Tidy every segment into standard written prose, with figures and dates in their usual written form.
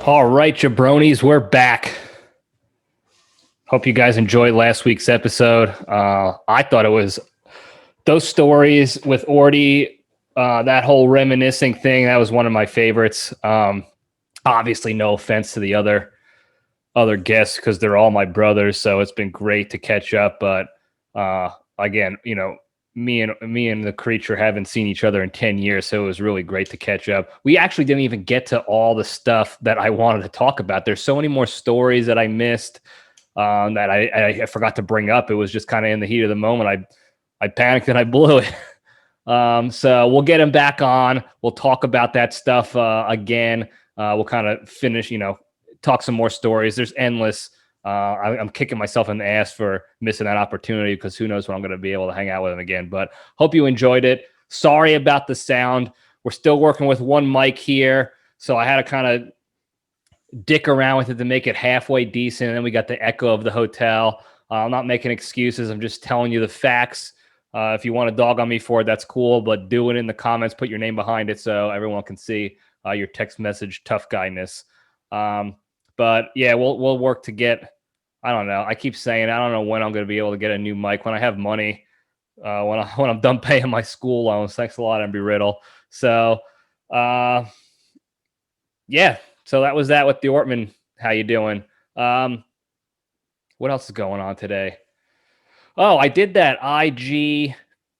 All right, jabronis, we're back. Hope you guys enjoyed last week's episode. I thought it was those stories with Orty, that whole reminiscing thing. That was one of my favorites. Obviously, no offense to the other guests because they're all my brothers, so it's been great to catch up. But again, me and the creature haven't seen each other in 10 years, so it was really great to catch up. We actually didn't even get to all the stuff that I wanted to talk about. There's so many more stories that I missed that I forgot to bring up. It was just kind of in the heat of the moment. I panicked and I blew it. So we'll get him back on. We'll talk about that stuff again. We'll kind of finish, talk some more stories. There's endless. I'm kicking myself in the ass for missing that opportunity because who knows when I'm going to be able to hang out with him again. But hope you enjoyed it. Sorry about the sound. We're still working with one mic here, so I had to kind of dick around with it to make it halfway decent. And then we got the echo of the hotel. I'm not making excuses. I'm just telling you the facts. If you want to dog on me for it, that's cool. But do it in the comments. Put your name behind it so everyone can see your text message tough guyness. But yeah, we'll work to get. I don't know. I keep saying I don't know when I'm going to be able to get a new mic when I have money. When I'm done paying my school loans. Thanks a lot, Embry Riddle. So, yeah. So that was that with the Ortman. How you doing? What else is going on today? Oh, I did that IG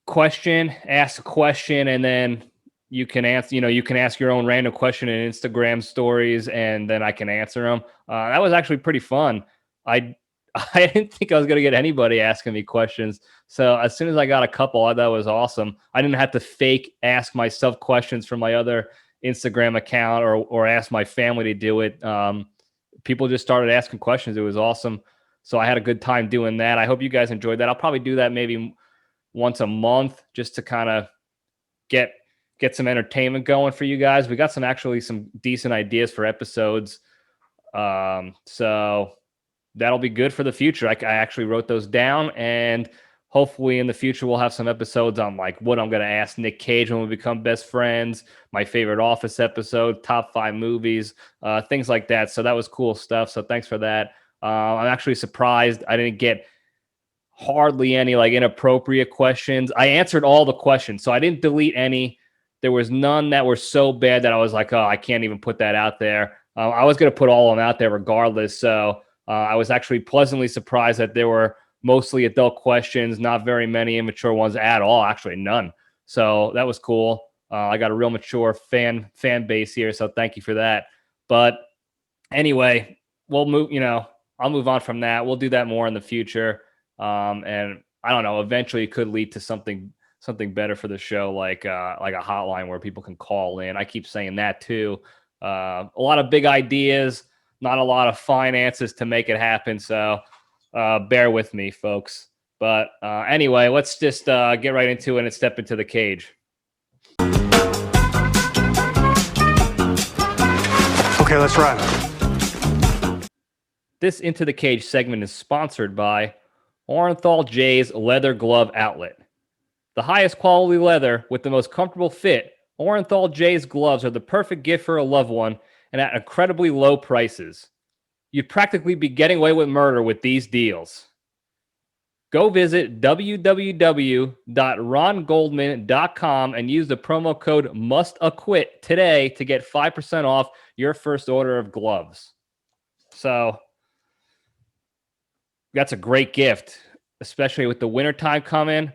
question. Ask a question, and then you can answer. You can ask your own random question in Instagram stories, and then I can answer them. That was actually pretty fun. I didn't think I was going to get anybody asking me questions. So as soon as I got a couple, I thought it was awesome. I didn't have to fake ask myself questions from my other Instagram account or ask my family to do it. People just started asking questions. It was awesome. So I had a good time doing that. I hope you guys enjoyed that. I'll probably do that maybe once a month just to kind of get some entertainment going for you guys. We got some decent ideas for episodes. So that'll be good for the future. I actually wrote those down, and hopefully in the future we'll have some episodes on like what I'm going to ask Nick Cage when we become best friends, my favorite Office episode, top 5 movies, things like that. So that was cool stuff. So thanks for that. I'm actually surprised I didn't get hardly any like inappropriate questions. I answered all the questions, so I didn't delete any. There was none that were so bad that I was like, oh, I can't even put that out there. I was going to put all of them out there regardless. So I was actually pleasantly surprised that there were mostly adult questions, not very many immature ones at all, actually none. So that was cool. I got a real mature fan base here, so thank you for that. But anyway, we'll move, I'll move on from that. We'll do that more in the future. And I don't know, eventually it could lead to something better for the show, like a hotline where people can call in. I keep saying that too. A lot of big ideas, not a lot of finances to make it happen. So bear with me, folks. But anyway, let's just get right into it and step into the cage. Okay, let's run. This Into the Cage segment is sponsored by Orenthal J's Leather Glove Outlet. The highest quality leather with the most comfortable fit, Orenthal J's gloves are the perfect gift for a loved one and at incredibly low prices. You'd practically be getting away with murder with these deals. Go visit www.rongoldman.com and use the promo code MUSTACQUIT today to get 5% off your first order of gloves. So that's a great gift, especially with the wintertime coming.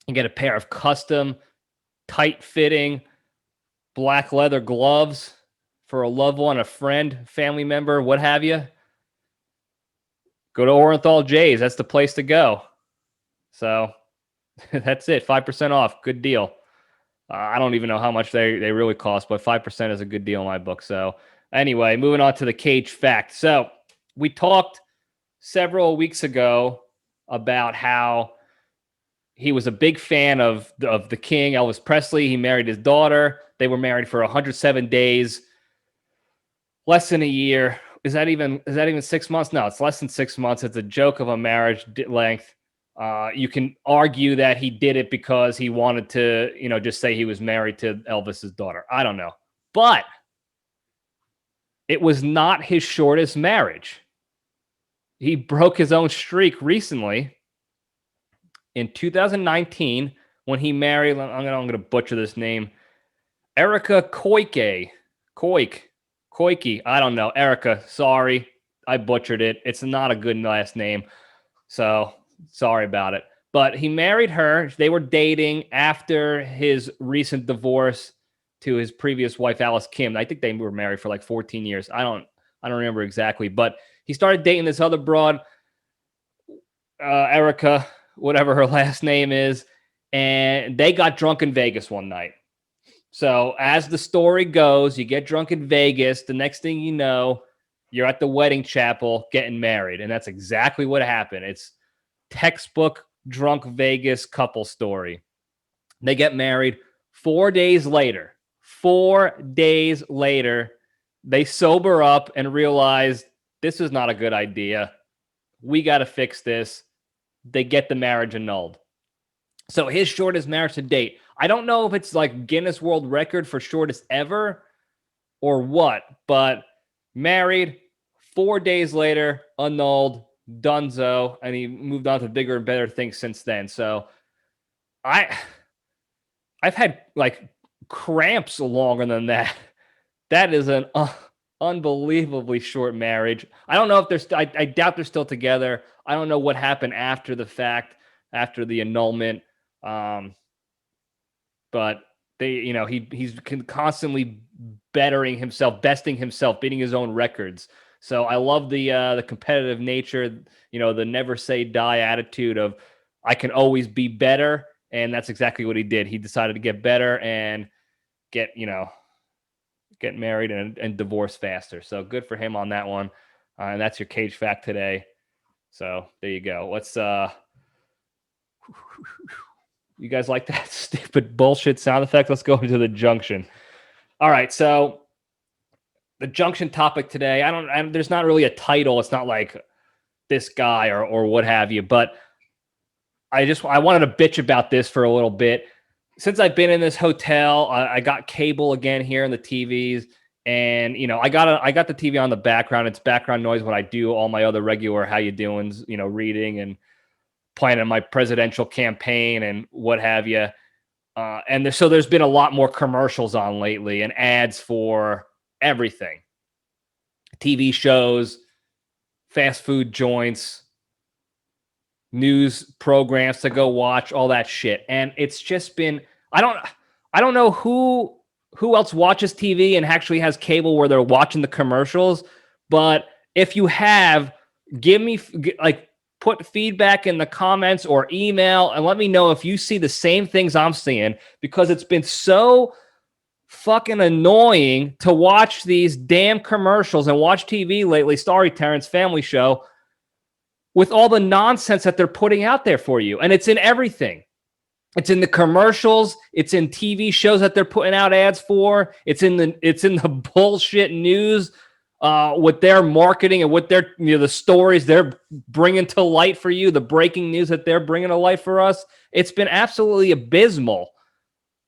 You get a pair of custom, tight-fitting, black leather gloves for a loved one, a friend, family member, what have you. Go to Orenthal J's. That's the place to go. So that's it. 5% off. Good deal. I don't even know how much they really cost, but 5% is a good deal in my book. So anyway, moving on to the Cage fact. So we talked several weeks ago about how he was a big fan of the King, Elvis Presley. He married his daughter. They were married for 107 days, less than a year. Is that even 6 months? No, it's less than 6 months. It's a joke of a marriage length. You can argue that he did it because he wanted to, just say he was married to Elvis's daughter. I don't know. But it was not his shortest marriage. He broke his own streak recently in 2019 when he married, I'm going to butcher this name, Erica Koike. Koike. I don't know. Erica, sorry. I butchered it. It's not a good last name. So sorry about it. But he married her. They were dating after his recent divorce to his previous wife, Alice Kim. I think they were married for like 14 years. I don't remember exactly. But he started dating this other broad, Erica, whatever her last name is. And they got drunk in Vegas one night. So as the story goes, you get drunk in Vegas. The next thing you know, you're at the wedding chapel getting married. And that's exactly what happened. It's textbook drunk Vegas couple story. They get married 4 days later. 4 days later, they sober up and realize this is not a good idea. We got to fix this. They get the marriage annulled. So his shortest marriage to date. I don't know if it's like Guinness World Record for shortest ever or what, but married 4 days later, annulled, dunzo, and he moved on to bigger and better things since then. So I've had like cramps longer than that. That is an unbelievably short marriage. I don't know if they're I doubt they're still together. I don't know what happened after the fact, after the annulment. But they, he's constantly bettering himself, besting himself, beating his own records. So I love the competitive nature, the never say die attitude of I can always be better. And that's exactly what he did. He decided to get better and get married and divorce faster. So good for him on that one. And that's your cage fact today. So there you go. Let's you guys like that stupid bullshit sound effect? Let's go into the junction. All right. So the junction topic today, there's not really a title. It's not like this guy or what have you, but I wanted to bitch about this for a little bit. Since I've been in this hotel, I got cable again here in the TVs, and I got the TV on the background. It's background noise when I do all my other regular how you doings, reading and planning my presidential campaign and what have you. And so there's been a lot more commercials on lately and ads for everything. TV shows, fast food joints, news programs to go watch, all that shit. And it's just been, I don't know who else watches TV and actually has cable where they're watching the commercials, but if you have, give me put feedback in the comments or email and let me know if you see the same things I'm seeing, because it's been so fucking annoying to watch these damn commercials and watch TV lately. Sorry, Terrence, family show, with all the nonsense that they're putting out there for you. And it's in everything. It's in the commercials. It's in TV shows that they're putting out ads for. It's in the bullshit news with their marketing and with their, the stories they're bringing to light for you, the breaking news that they're bringing to light for us. It's been absolutely abysmal.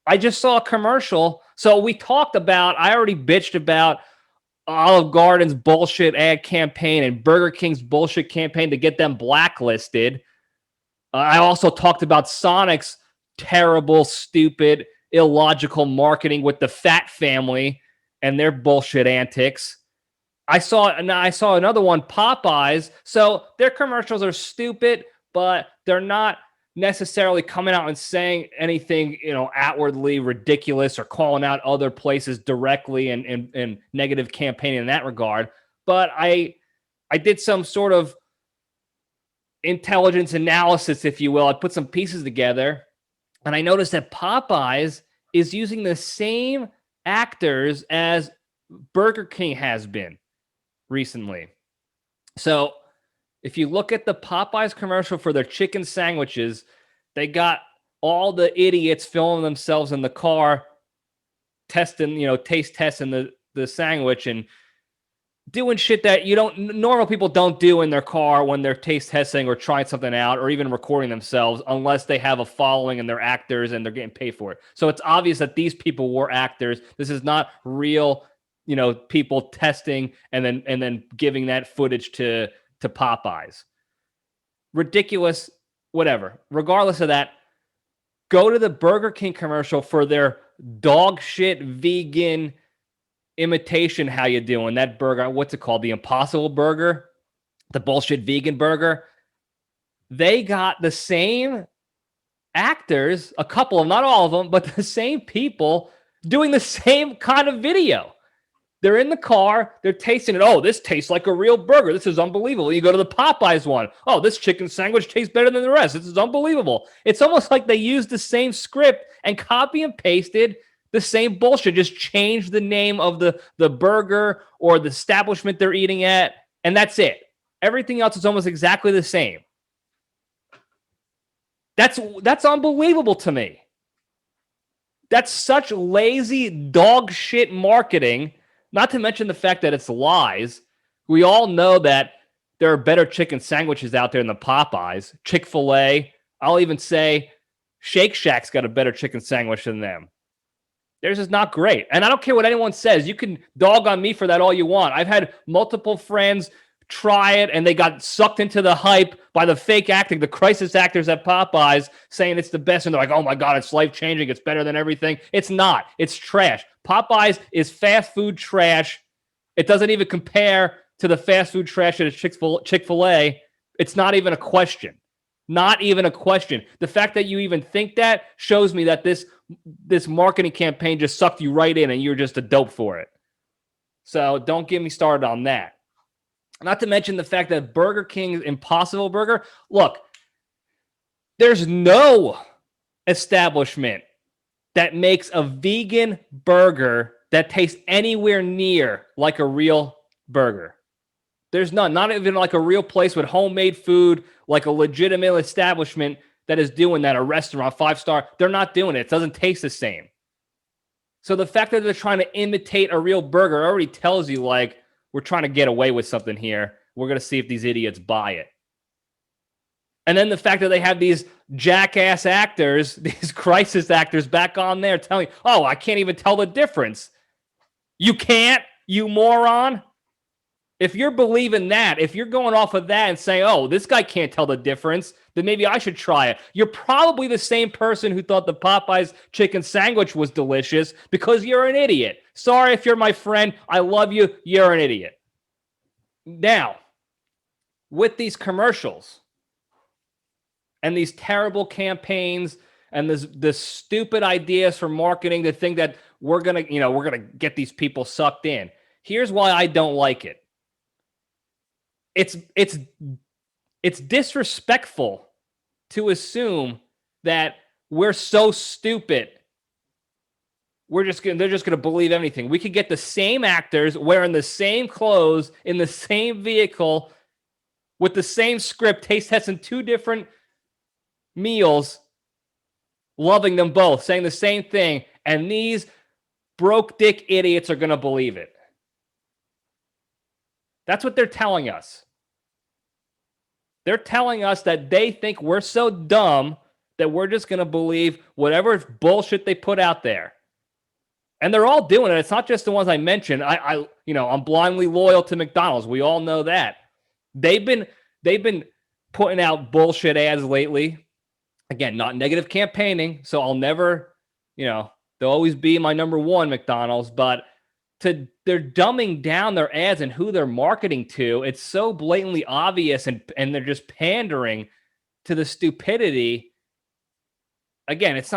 I just saw a commercial. So I already bitched about Olive Garden's bullshit ad campaign and Burger King's bullshit campaign to get them blacklisted. I also talked about Sonic's terrible, stupid, illogical marketing with the Fat Family and their bullshit antics. I saw another one, Popeyes. So their commercials are stupid, but they're not necessarily coming out and saying anything, outwardly ridiculous or calling out other places directly and negative campaigning in that regard. But I did some sort of intelligence analysis, if you will. I put some pieces together, and I noticed that Popeyes is using the same actors as Burger King has been recently. So if you look at the Popeyes commercial for their chicken sandwiches, they got all the idiots filming themselves in the car, testing, taste testing the sandwich and doing shit that normal people don't do in their car when they're taste testing or trying something out or even recording themselves, unless they have a following and they're actors and they're getting paid for it. So it's obvious that these people were actors. This is not real, people testing and then giving that footage to Popeyes. Ridiculous, whatever. Regardless of that, go to the Burger King commercial for their dog shit vegan imitation. How you doing? That burger, what's it called? The Impossible Burger, the bullshit vegan burger. They got the same actors, a couple of, not all of them, but the same people doing the same kind of video. They're in the car. They're tasting it. Oh, this tastes like a real burger. This is unbelievable. You go to the Popeyes one. Oh, this chicken sandwich tastes better than the rest. This is unbelievable. It's almost like they used the same script and copy and pasted the same bullshit. Just changed the name of the burger or the establishment they're eating at, and that's it. Everything else is almost exactly the same. That's unbelievable to me. That's such lazy dog shit marketing. Not to mention the fact that it's lies. We all know that there are better chicken sandwiches out there than the Popeyes. Chick-fil-A. I'll even say Shake Shack's got a better chicken sandwich than them. Theirs is not great. And I don't care what anyone says. You can dog on me for that all you want. I've had multiple friends try it, and they got sucked into the hype by the fake acting, the crisis actors at Popeyes saying it's the best. And they're like, oh my God, it's life-changing. It's better than everything. It's not. It's trash. Popeyes is fast food trash. It doesn't even compare to the fast food trash at Chick-fil-A. It's not even a question. Not even a question. The fact that you even think that shows me that this marketing campaign just sucked you right in and you're just a dope for it. So don't get me started on that. Not to mention the fact that Burger King's Impossible Burger, look, there's no establishment that makes a vegan burger that tastes anywhere near like a real burger. There's none. Not even like a real place with homemade food, like a legitimate establishment that is doing that, a restaurant, 5-star. They're not doing it. It doesn't taste the same. So the fact that they're trying to imitate a real burger already tells you, like, we're trying to get away with something here. We're going to see if these idiots buy it. And then the fact that they have these jackass actors, these crisis actors back on there telling, oh, I can't even tell the difference. You can't, you moron. If you're believing that, if you're going off of that and saying, oh, this guy can't tell the difference, then maybe I should try it. You're probably the same person who thought the Popeyes chicken sandwich was delicious because you're an idiot. Sorry if you're my friend. I love you. You're an idiot. Now, with these commercials and these terrible campaigns and this stupid ideas for marketing to think that we're gonna get these people sucked in. Here's why I don't like it. It's disrespectful to assume that we're so stupid. They're just going to believe anything. We could get the same actors wearing the same clothes in the same vehicle with the same script, taste testing 2 different meals, loving them both, saying the same thing, and these broke dick idiots are going to believe it. That's what they're telling us. They're telling us that they think we're so dumb that we're just going to believe whatever bullshit they put out there. And they're all doing it. It's not just the ones I mentioned. I'm blindly loyal to McDonald's. We all know that. They've been putting out bullshit ads lately. Again, not negative campaigning, so I'll never, they'll always be my number one, McDonald's, but they're dumbing down their ads and who they're marketing to. It's so blatantly obvious, and they're just pandering to the stupidity. Again, it's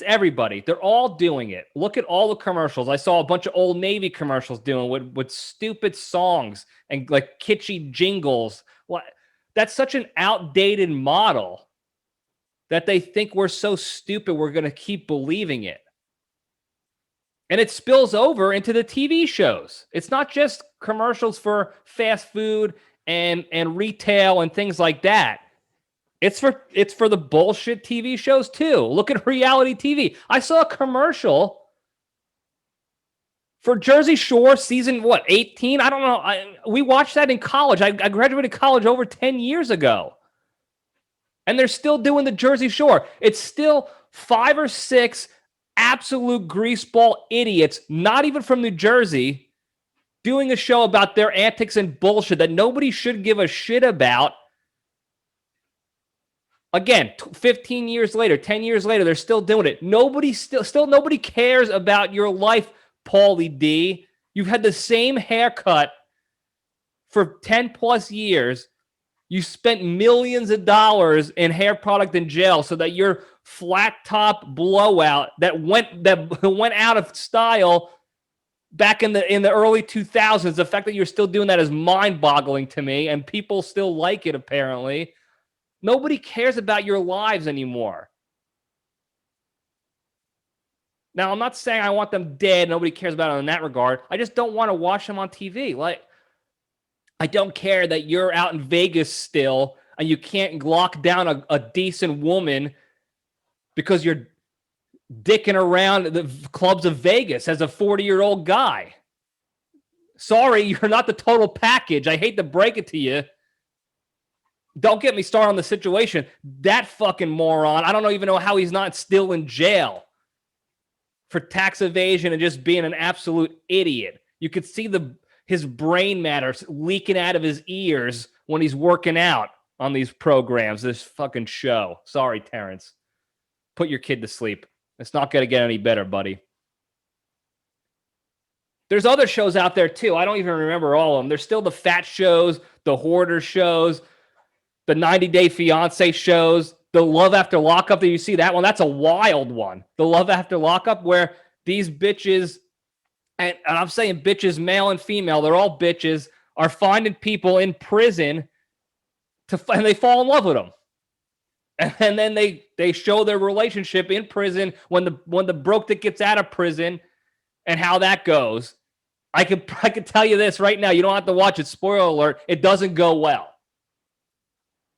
everybody. They're all doing it. Look at all the commercials. I saw a bunch of Old Navy commercials doing with stupid songs and like kitschy jingles. That's such an outdated model that they think we're so stupid we're going to keep believing it. And it spills over into the TV shows. It's not just commercials for fast food and retail and things like that. It's for the bullshit TV shows too. Look at reality TV. I saw a commercial for Jersey Shore season 18? I don't know. We watched that in college. I graduated college over 10 years ago. And they're still doing the Jersey Shore. It's still 5 or 6 absolute greaseball idiots, not even from New Jersey, doing a show about their antics and bullshit that nobody should give a shit about. Again, 15 years later, 10 years later, they're still doing it. Nobody cares about your life, Paulie D. You've had the same haircut for 10 plus years. You spent millions of dollars in hair product and gel so that your flat top blowout that went out of style back in the early 2000s. The fact that you're still doing that is mind-boggling to me, and people still like it apparently. Nobody cares about your lives anymore. Now, I'm not saying I want them dead. Nobody cares about it in that regard. I just don't want to watch them on TV. Like, I don't care that you're out in Vegas still and you can't lock down a decent woman because you're dicking around the clubs of Vegas as a 40-year-old guy. Sorry, you're not the total package. I hate to break it to you. Don't get me started on the situation. That fucking moron, I don't even know how he's not still in jail for tax evasion and just being an absolute idiot. You could see his brain matter leaking out of his ears when he's working out on these programs, this fucking show. Sorry, Terrence. Put your kid to sleep. It's not going to get any better, buddy. There's other shows out there, too. I don't even remember all of them. There's still the fat shows, the hoarder shows, the 90-Day Fiancé shows, the Love After Lockup. Did you see that one? That's a wild one. The Love After Lockup, where these bitches, and I'm saying bitches, male and female, they're all bitches, are finding people in prison and they fall in love with them. And then they show their relationship in prison when the broke that gets out of prison and how that goes. I could tell you this right now. You don't have to watch it. Spoiler alert. It doesn't go well.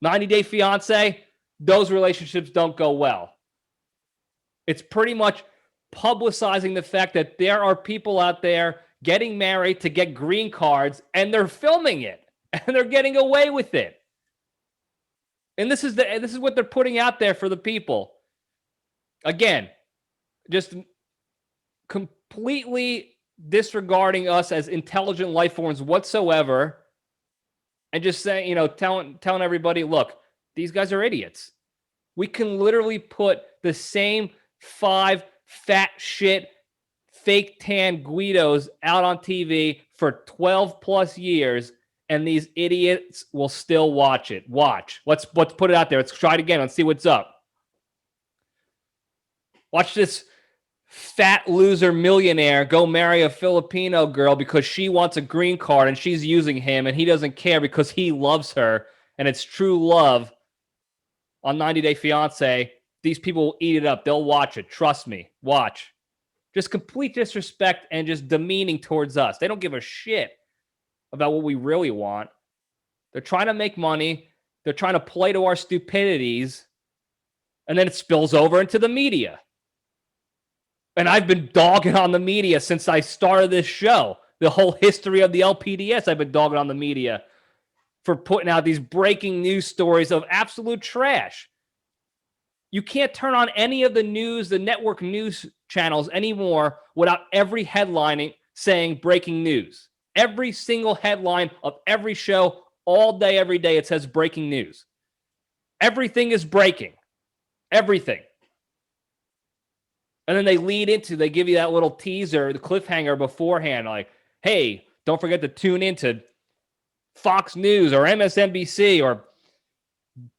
90-Day Fiancé, those relationships don't go well. It's pretty much publicizing the fact that there are people out there getting married to get green cards, and they're filming it, and they're getting away with it. And this is what they're putting out there for the people. Again, just completely disregarding us as intelligent life forms whatsoever, and just saying, telling everybody, look, these guys are idiots. We can literally put the same 5 fat shit, fake tan Guidos out on TV for 12 plus years, and these idiots will still watch it. Watch. Let's put it out there. Let's try it again. Let's see what's up. Watch this fat loser millionaire go marry a Filipino girl because she wants a green card and she's using him, and he doesn't care because he loves her, and it's true love. On 90-Day Fiancé, these people will eat it up. They'll watch it. Trust me. Watch. Just complete disrespect and just demeaning towards us. They don't give a shit about what we really want. They're trying to make money. They're trying to play to our stupidities. And then it spills over into the media. And I've been dogging on the media since I started this show. The whole history of the LPDS, I've been dogging on the media for putting out these breaking news stories of absolute trash. You can't turn on any of the news, the network news channels anymore without every headlining saying breaking news. Every single headline of every show, all day, every day, it says breaking news. Everything is breaking. Everything. And then they give you that little teaser, the cliffhanger beforehand, like, hey, don't forget to tune into Fox News or MSNBC or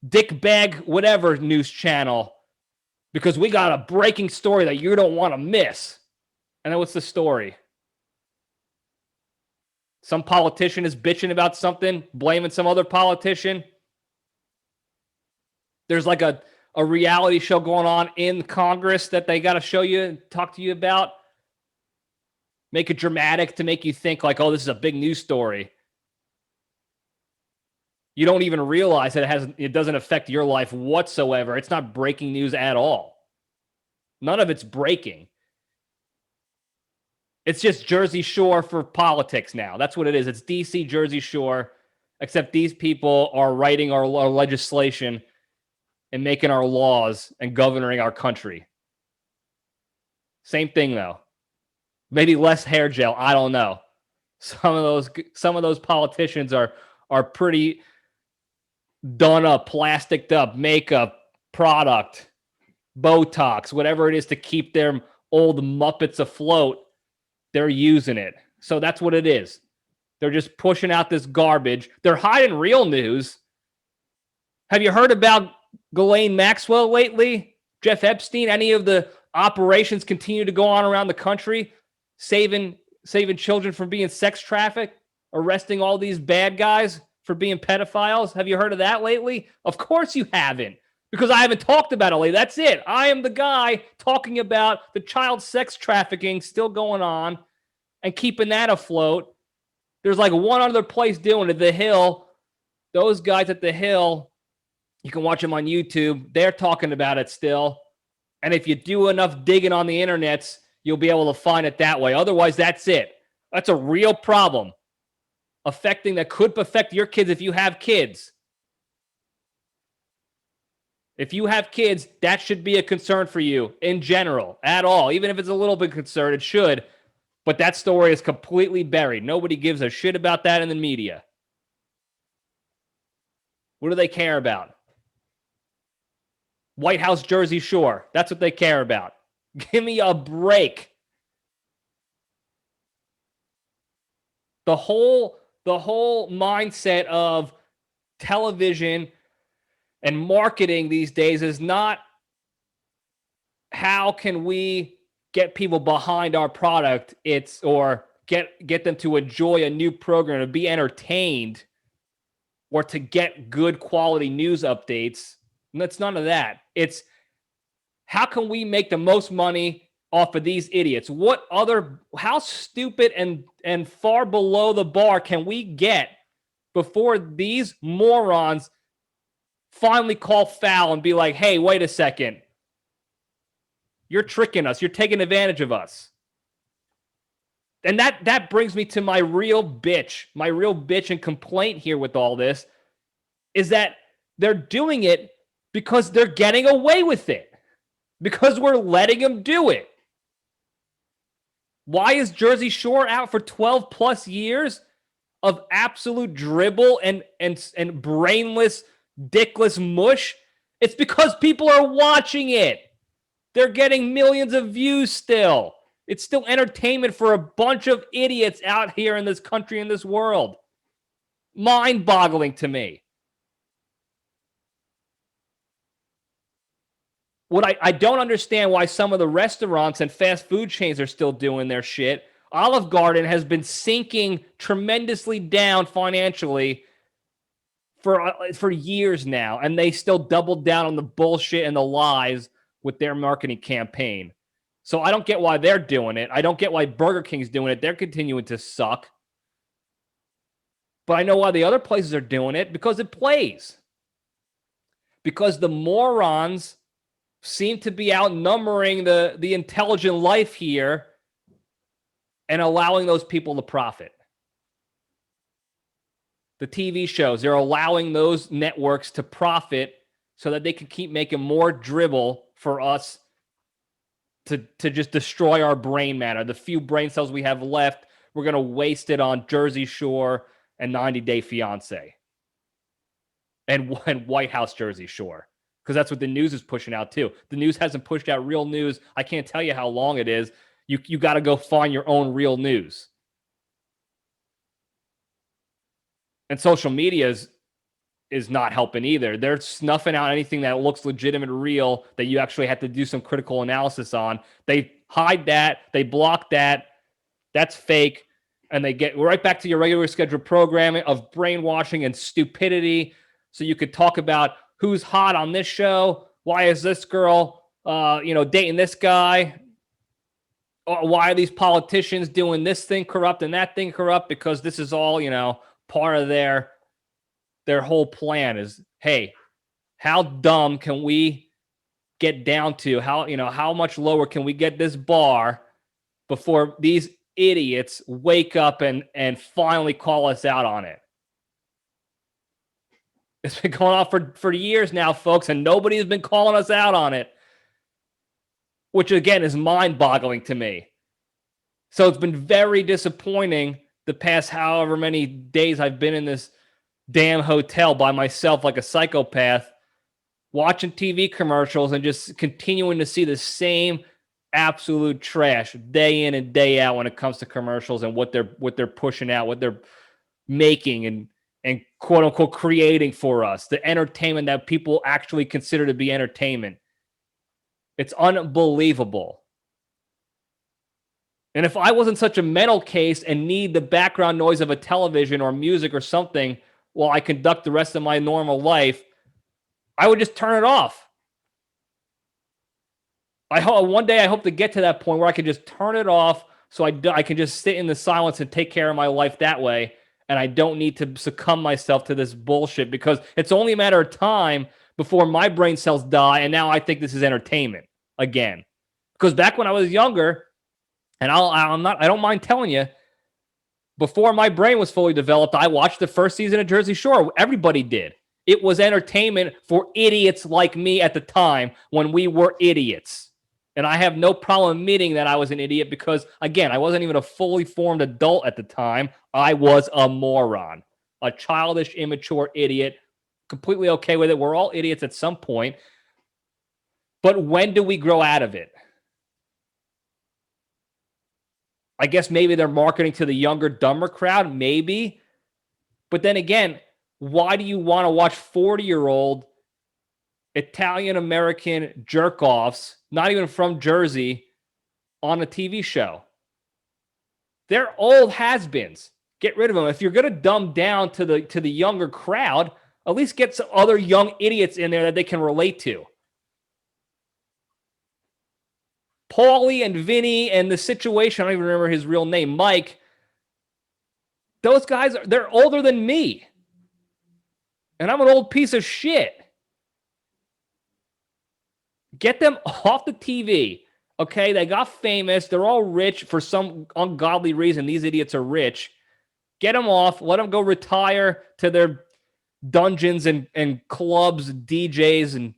Dick Bag, whatever news channel, because we got a breaking story that you don't want to miss. And then what's the story? Some politician is bitching about something, blaming some other politician. There's like a reality show going on in Congress that they got to show you and talk to you about. Make it dramatic to make you think like, oh, this is a big news story. You don't even realize that it doesn't affect your life whatsoever. It's not breaking news at all. None of it's breaking. It's just Jersey Shore for politics now. That's what it is. It's DC Jersey Shore, except these people are writing our legislation and making our laws and governing our country. Same thing, though. Maybe less hair gel. I don't know. some of those politicians are pretty done up, plasticed up, makeup, product, Botox, whatever it is to keep their old Muppets afloat. They're using it. So that's what it is. They're just pushing out this garbage. They're hiding real news. Have you heard about Ghislaine Maxwell lately? Jeff Epstein? Any of the operations continue to go on around the country, saving children from being sex trafficked, arresting all these bad guys for being pedophiles? Have you heard of that lately? Of course you haven't, because I haven't talked about it lately. That's it. I am the guy talking about the child sex trafficking still going on and keeping that afloat. There's like one other place doing it, The Hill. Those guys at The Hill, you can watch them on YouTube. They're talking about it still. And if you do enough digging on the internets, you'll be able to find it that way. Otherwise, that's it. That's a real problem that could affect your kids if you have kids. If you have kids, that should be a concern for you in general, at all. Even if it's a little bit concerned, it should. But that story is completely buried. Nobody gives a shit about that in the media. What do they care about? White House Jersey Shore. That's what they care about. Give me a break. The whole mindset of television and marketing these days is not how can we get people behind our product. It's or get them to enjoy a new program, to be entertained, or to get good quality news updates. And it's none of that. It's how can we make the most money off of these idiots? How stupid and far below the bar can we get before these morons finally call foul and be like, hey, wait a second. You're tricking us. You're taking advantage of us. And that brings me to my real bitch and complaint here with all this is that they're doing it because they're getting away with it. Because we're letting them do it. Why is Jersey Shore out for 12 plus years of absolute dribble and brainless, dickless mush? It's because people are watching it. They're getting millions of views still. It's still entertainment for a bunch of idiots out here in this country, in this world. Mind-boggling to me. What I don't understand why some of the restaurants and fast food chains are still doing their shit. Olive Garden has been sinking tremendously down financially for years now, and they still doubled down on the bullshit and the lies with their marketing campaign. So I don't get why they're doing it. I don't get why Burger King's doing it. They're continuing to suck. But I know why the other places are doing it, because it plays. Because the morons seem to be outnumbering the intelligent life here and allowing those people to profit. The TV shows, they're allowing those networks to profit so that they can keep making more dribble for us to just destroy our brain matter. The few brain cells we have left, we're going to waste it on Jersey Shore and 90 Day Fiance and White House Jersey Shore. Because that's what the news is pushing out too. The news hasn't pushed out real news. I can't tell you how long it is. You got to go find your own real news. And social media is not helping either. They're snuffing out anything that looks legitimate, real, that you actually have to do some critical analysis on. They hide that. They block that. That's fake. And they get right back to your regular scheduled programming of brainwashing and stupidity. So you could talk about who's hot on this show. Why is this girl, dating this guy? Why are these politicians doing this thing corrupt and that thing corrupt? Because this is all, part of their whole plan is, hey, how dumb can we get down to? How much lower can we get this bar before these idiots wake up and finally call us out on it? It's been going on for years now, folks, and nobody has been calling us out on it, which, again, is mind-boggling to me. So it's been very disappointing the past however many days I've been in this damn hotel by myself like a psychopath, watching TV commercials and just continuing to see the same absolute trash day in and day out when it comes to commercials and what they're pushing out, what they're making and quote unquote creating for us, the entertainment that people actually consider to be entertainment. It's unbelievable. And if I wasn't such a mental case and need the background noise of a television or music or something while I conduct the rest of my normal life, I would just turn it off. One day I hope to get to that point where I can just turn it off so I can just sit in the silence and take care of my life that way. And I don't need to succumb myself to this bullshit because it's only a matter of time before my brain cells die. And now I think this is entertainment again. Because back when I was younger, and I don't mind telling you, before my brain was fully developed, I watched the first season of Jersey Shore. Everybody did. It was entertainment for idiots like me at the time when we were idiots. And I have no problem admitting that I was an idiot because, again, I wasn't even a fully formed adult at the time. I was a moron, a childish, immature idiot, completely okay with it. We're all idiots at some point. But when do we grow out of it? I guess maybe they're marketing to the younger, dumber crowd, maybe. But then again, why do you want to watch 40-year-old Italian-American jerk-offs, not even from Jersey, on a TV show? They're old has-beens. Get rid of them. If you're going to dumb down to the younger crowd, at least get some other young idiots in there that they can relate to. Paulie and Vinny and the situation, I don't even remember his real name, Mike, those guys, they're older than me. And I'm an old piece of shit. Get them off the TV. Okay, they got famous. They're all rich for some ungodly reason. These idiots are rich. Get them off. Let them go retire to their dungeons and clubs, DJs, and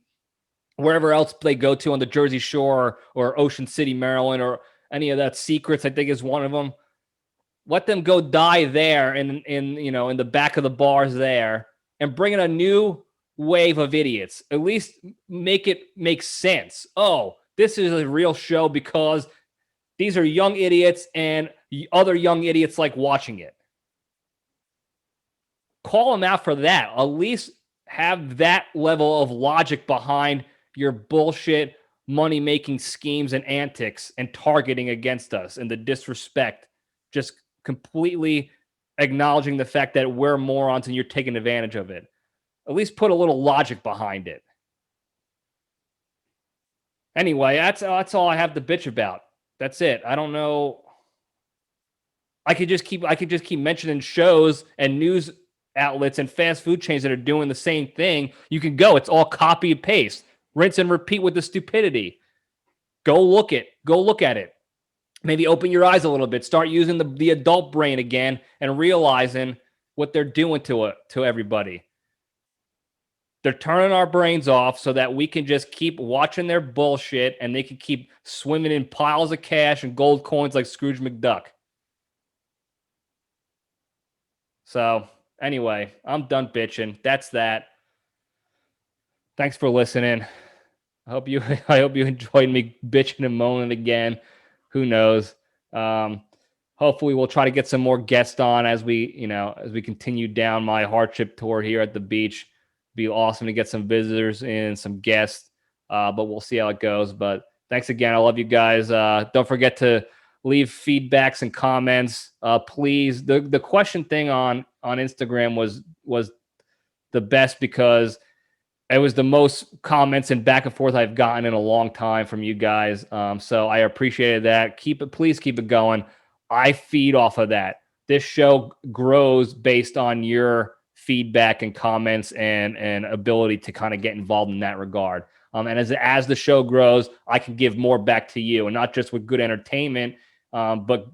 wherever else they go to on the Jersey Shore or Ocean City, Maryland, or any of that. Secrets, I think, is one of them. Let them go die there in the back of the bars there and bring in a new wave of idiots. At least make it make sense. Oh, this is a real show because these are young idiots and other young idiots like watching it. Call them out for that. At least have that level of logic behind your bullshit money-making schemes and antics and targeting against us and the disrespect. Just completely acknowledging the fact that we're morons and you're taking advantage of it. At least put a little logic behind it. Anyway, that's all I have to bitch about. That's it. I don't know. I could just keep mentioning shows and news outlets and fast food chains that are doing the same thing. You can go. It's all copy and paste. Rinse and repeat with the stupidity. Go look at it. Maybe open your eyes a little bit. Start using the adult brain again and realizing what they're doing to everybody. They're turning our brains off so that we can just keep watching their bullshit and they can keep swimming in piles of cash and gold coins like Scrooge McDuck. So anyway, I'm done bitching. That's that. Thanks for listening. I hope you enjoyed me bitching and moaning again. Who knows? Hopefully we'll try to get some more guests on as we continue down my hardship tour here at the beach. Be awesome to get some visitors and some guests, but we'll see how it goes. But thanks again. I love you guys. Don't forget to leave feedbacks and comments. Please. The question thing on Instagram was the best because it was the most comments and back and forth I've gotten in a long time from you guys. So I appreciated that. Please keep it going. I feed off of that. This show grows based on your feedback and comments and ability to kind of get involved in that regard. And as the show grows, I can give more back to you, and not just with good entertainment, but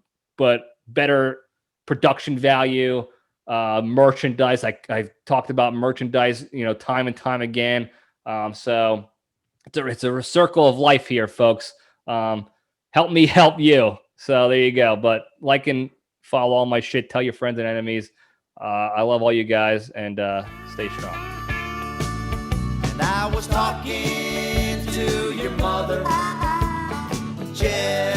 better production value, merchandise. I've talked about merchandise, time and time again. So it's a circle of life here, folks. Help me help you. So there you go. But like and Follow all my shit. Tell your friends and enemies. I love all you guys, and stay strong. And I was talking to your mother, Jeff.